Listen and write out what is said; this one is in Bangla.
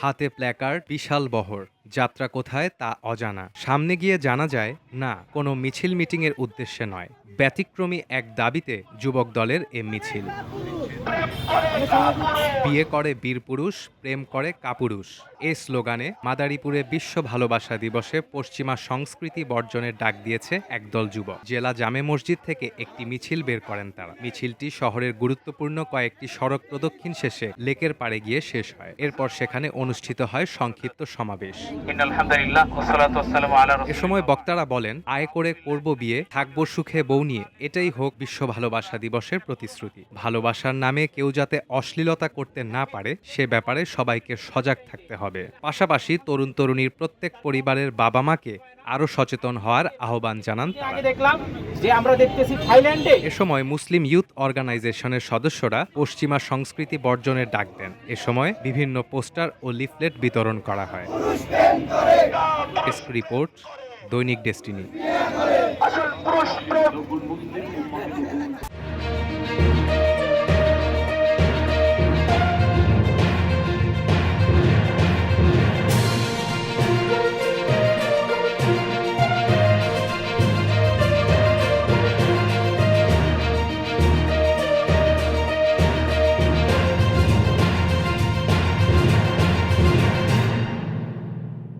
হাতে প্ল্যাকার্ড, বিশাল বহর। যাত্রা কোথায় তা অজানা। সামনে গিয়ে জানা যায় না, কোনো মিছিল মিটিংয়ের উদ্দেশ্যে নয়, ব্যতিক্রমী এক দাবিতে যুবক দলের এ মিছিল। বিয়ে করে বীরপুরুষ, প্রেম করে কাপুরুষ, এই স্লোগানে মাদারীপুরে বিশ্ব ভালোবাসা দিবসে পশ্চিমা সংস্কৃতি বর্জনের ডাক দিয়েছে একদল যুবক। জেলা জামে মসজিদ থেকে একটি মিছিল বের করেন তারা। মিছিলটি শহরের গুরুত্বপূর্ণ কয়েকটি সড়ক প্রদক্ষিণ শেষে লেকের পাড়ে গিয়ে শেষ হয়। এরপর সেখানে অনুষ্ঠিত হয় সংক্ষিপ্ত সমাবেশ। এ সময় বক্তারা বলেন, আয় করে করব বিয়ে, থাকবো সুখে বউ নিয়ে, এটাই হোক বিশ্ব ভালোবাসা দিবসের প্রতিশ্রুতি। ভালোবাসার নামে কেউ যাতে অশ্লীলতা করতে না পারে সে ব্যাপারে সবাইকে সজাগ থাকতে হবে। পাশাপাশি তরুণ তরুণীর প্রত্যেক পরিবারের বাবা মাকে আরো সচেতন হওয়ার আহ্বান জানান তারা। এ সময় মুসলিম ইউথ অর্গানাইজেশনের সদস্যরা পশ্চিমা সংস্কৃতি বর্জনের ডাক দেন। এ সময় বিভিন্ন পোস্টার ও লিফলেট বিতরণ করা হয়। ডেস্ক রিপোর্ট, দৈনিক ডেস্টিনি।